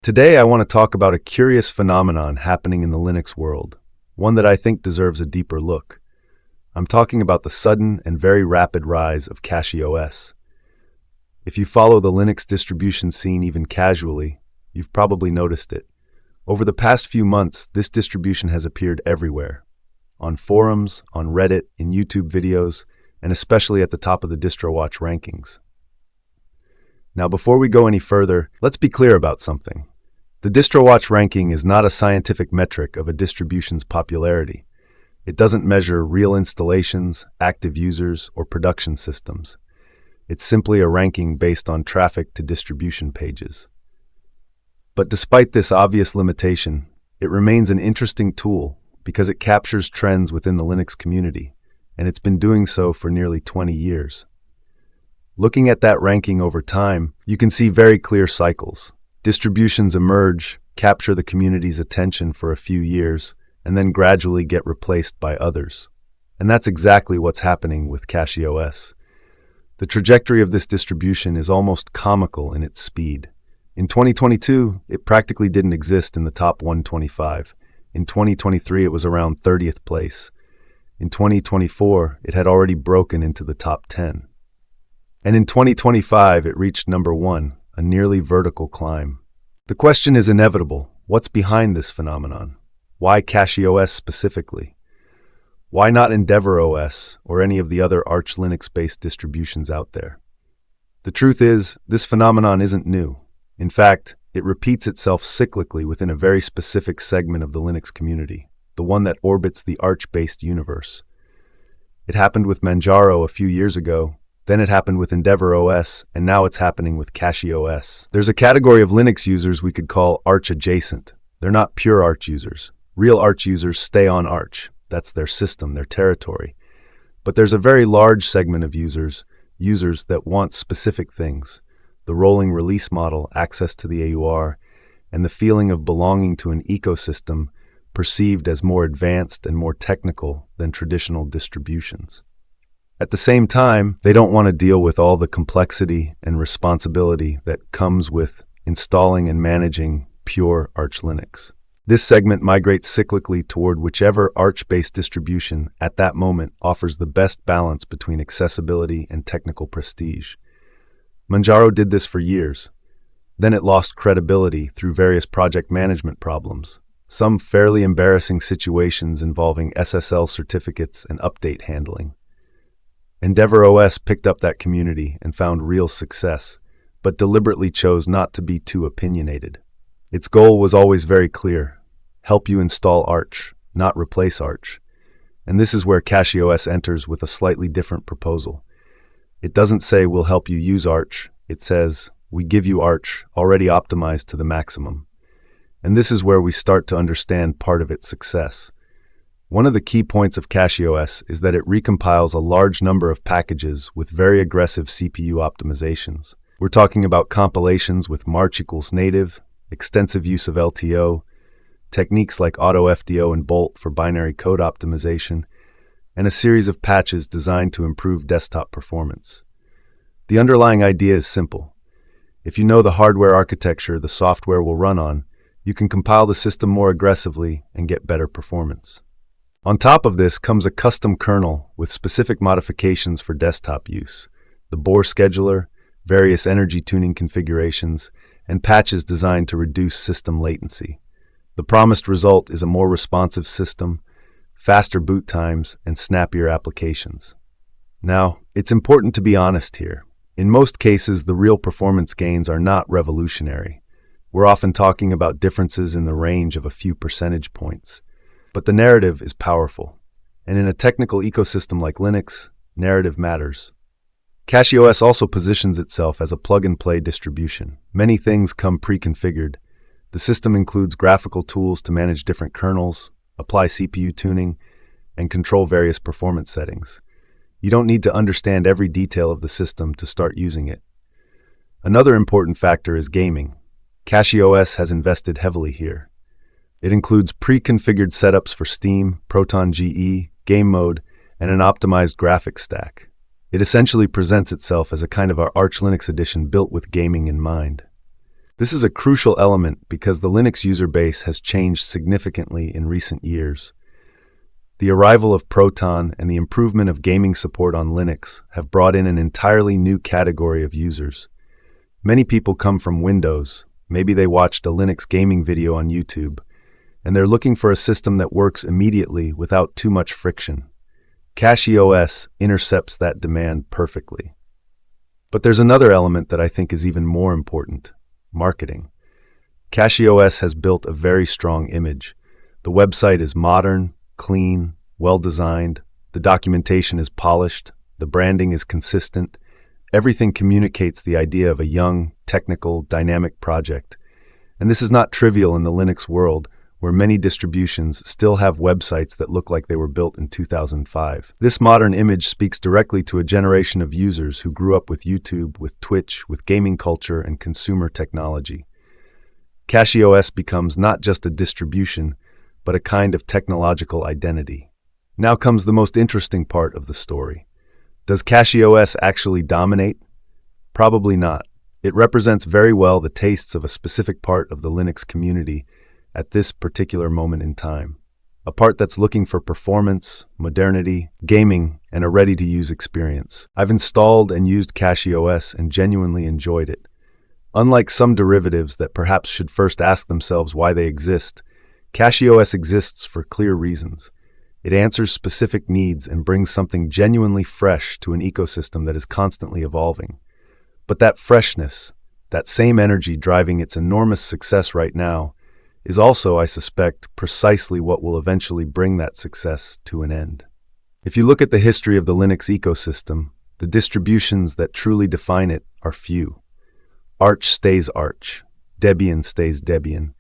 Today, I want to talk about a curious phenomenon happening in the Linux world, one that I think deserves a deeper look. I'm talking about the sudden and very rapid rise of CachyOS. If you follow the Linux distribution scene even casually, you've probably noticed it. Over the past few months, this distribution has appeared everywhere. On forums, on Reddit, in YouTube videos, and especially at the top of the DistroWatch rankings. Now, before we go any further, let's be clear about something. The DistroWatch ranking is not a scientific metric of a distribution's popularity. It doesn't measure real installations, active users, or production systems. It's simply a ranking based on traffic to distribution pages. But despite this obvious limitation, it remains an interesting tool because it captures trends within the Linux community, and it's been doing so for nearly 20 years. Looking at that ranking over time, you can see very clear cycles. Distributions emerge, capture the community's attention for a few years, and then gradually get replaced by others. And that's exactly what's happening with CachyOS. The trajectory of this distribution is almost comical in its speed. In 2022, it practically didn't exist in the top 125. In 2023, it was around 30th place. In 2024, it had already broken into the top 10. And in 2025, it reached number 1, a nearly vertical climb. The question is inevitable. What's behind this phenomenon? Why CachyOS specifically? Why not EndeavourOS or any of the other Arch Linux-based distributions out there? The truth is, this phenomenon isn't new. In fact, it repeats itself cyclically within a very specific segment of the Linux community, the one that orbits the Arch-based universe. It happened with Manjaro a few years ago. Then it happened with EndeavourOS, and now it's happening with CachyOS. There's a category of Linux users we could call Arch adjacent. They're not pure Arch users. Real Arch users stay on Arch. That's their system, their territory. But there's a very large segment of users that want specific things. The rolling release model, access to the AUR, and the feeling of belonging to an ecosystem perceived as more advanced and more technical than traditional distributions. At the same time, they don't want to deal with all the complexity and responsibility that comes with installing and managing pure Arch Linux. This segment migrates cyclically toward whichever Arch-based distribution at that moment offers the best balance between accessibility and technical prestige. Manjaro did this for years. Then it lost credibility through various project management problems, some fairly embarrassing situations involving SSL certificates and update handling. EndeavourOS picked up that community and found real success, but deliberately chose not to be too opinionated. Its goal was always very clear: help you install Arch, not replace Arch. And this is where CachyOS enters with a slightly different proposal. It doesn't say we'll help you use Arch, it says we give you Arch already optimized to the maximum. And this is where we start to understand part of its success. One of the key points of CachyOS is that it recompiles a large number of packages with very aggressive CPU optimizations. We're talking about compilations with March equals native, extensive use of LTO, techniques like AutoFDO and Bolt for binary code optimization, and a series of patches designed to improve desktop performance. The underlying idea is simple. If you know the hardware architecture the software will run on, you can compile the system more aggressively and get better performance. On top of this comes a custom kernel with specific modifications for desktop use, the Bohr scheduler, various energy tuning configurations, and patches designed to reduce system latency. The promised result is a more responsive system, faster boot times, and snappier applications. Now, it's important to be honest here. In most cases, the real performance gains are not revolutionary. We're often talking about differences in the range of a few percentage points. But the narrative is powerful, and in a technical ecosystem like Linux, narrative matters. CachyOS also positions itself as a plug-and-play distribution. Many things come pre-configured. The system includes graphical tools to manage different kernels, apply CPU tuning, and control various performance settings. You don't need to understand every detail of the system to start using it. Another important factor is gaming. CachyOS has invested heavily here. It includes pre-configured setups for Steam, Proton GE, game mode, and an optimized graphics stack. It essentially presents itself as a kind of our Arch Linux edition built with gaming in mind. This is a crucial element because the Linux user base has changed significantly in recent years. The arrival of Proton and the improvement of gaming support on Linux have brought in an entirely new category of users. Many people come from Windows, maybe they watched a Linux gaming video on YouTube, and they're looking for a system that works immediately without too much friction. CachyOS intercepts that demand perfectly. But there's another element that I think is even more important: marketing. CachyOS has built a very strong image. The website is modern, clean, well-designed, the documentation is polished, the branding is consistent. Everything communicates the idea of a young, technical, dynamic project. And this is not trivial in the Linux world, where many distributions still have websites that look like they were built in 2005. This modern image speaks directly to a generation of users who grew up with YouTube, with Twitch, with gaming culture, and consumer technology. CachyOS becomes not just a distribution, but a kind of technological identity. Now comes the most interesting part of the story. Does CachyOS actually dominate? Probably not. It represents very well the tastes of a specific part of the Linux community at this particular moment in time. A part that's looking for performance, modernity, gaming, and a ready-to-use experience. I've installed and used CachyOS and genuinely enjoyed it. Unlike some derivatives that perhaps should first ask themselves why they exist, CachyOS exists for clear reasons. It answers specific needs and brings something genuinely fresh to an ecosystem that is constantly evolving. But that freshness, that same energy driving its enormous success right now, is also, I suspect, precisely what will eventually bring that success to an end. If you look at the history of the Linux ecosystem, the distributions that truly define it are few. Arch stays Arch. Debian stays Debian.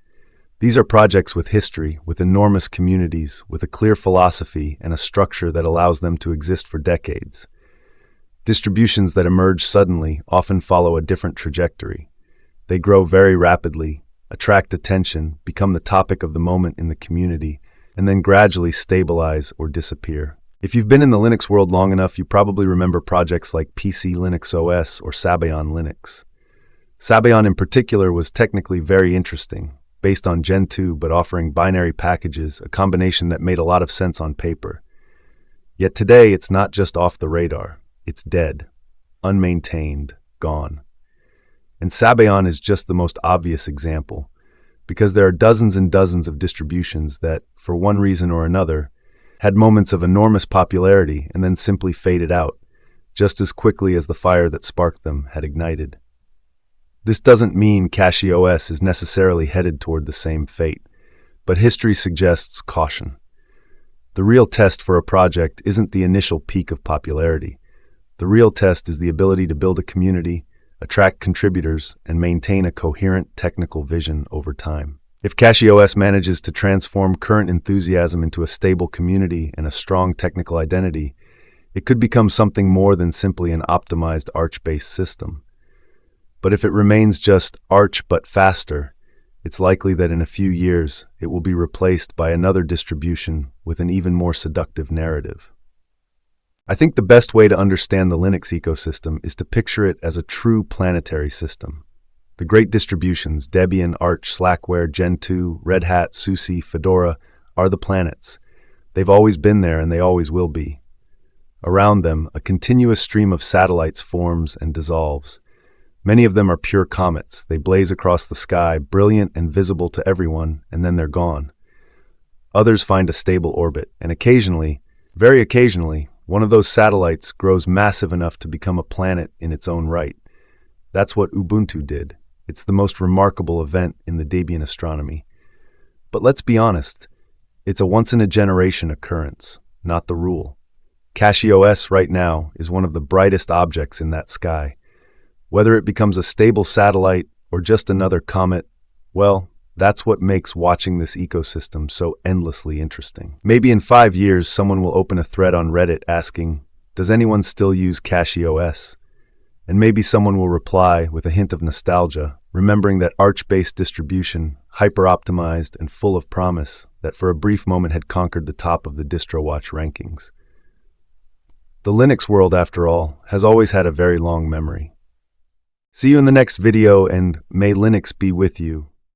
These are projects with history, with enormous communities, with a clear philosophy and a structure that allows them to exist for decades. Distributions that emerge suddenly often follow a different trajectory. They grow very rapidly, attract attention, become the topic of the moment in the community, and then gradually stabilize or disappear. If you've been in the Linux world long enough, you probably remember projects like PC Linux OS or Sabayon Linux. Sabayon in particular was technically very interesting, based on Gen 2 but offering binary packages, a combination that made a lot of sense on paper. Yet today it's not just off the radar, it's dead, unmaintained, gone. And Sabayon is just the most obvious example, because there are dozens and dozens of distributions that, for one reason or another, had moments of enormous popularity and then simply faded out, just as quickly as the fire that sparked them had ignited. This doesn't mean CachyOS is necessarily headed toward the same fate, but history suggests caution. The real test for a project isn't the initial peak of popularity. The real test is the ability to build a community, attract contributors, and maintain a coherent technical vision over time. If CachyOS manages to transform current enthusiasm into a stable community and a strong technical identity, it could become something more than simply an optimized Arch-based system. But if it remains just Arch but faster, it's likely that in a few years it will be replaced by another distribution with an even more seductive narrative. I think the best way to understand the Linux ecosystem is to picture it as a true planetary system. The great distributions, Debian, Arch, Slackware, Gen 2, Red Hat, SUSE, Fedora, are the planets. They've always been there and they always will be. Around them, a continuous stream of satellites forms and dissolves. Many of them are pure comets. They blaze across the sky, brilliant and visible to everyone, and then they're gone. Others find a stable orbit, and occasionally, very occasionally, one of those satellites grows massive enough to become a planet in its own right. That's what Ubuntu did. It's the most remarkable event in the Debian astronomy. But let's be honest, it's a once-in-a-generation occurrence, not the rule. CachyOS right now is one of the brightest objects in that sky. Whether it becomes a stable satellite or just another comet, well, that's what makes watching this ecosystem so endlessly interesting. Maybe in 5 years, someone will open a thread on Reddit asking, "Does anyone still use CachyOS?" And maybe someone will reply with a hint of nostalgia, remembering that Arch-based distribution, hyper-optimized and full of promise, that for a brief moment had conquered the top of the DistroWatch rankings. The Linux world, after all, has always had a very long memory. See you in the next video, and may Linux be with you.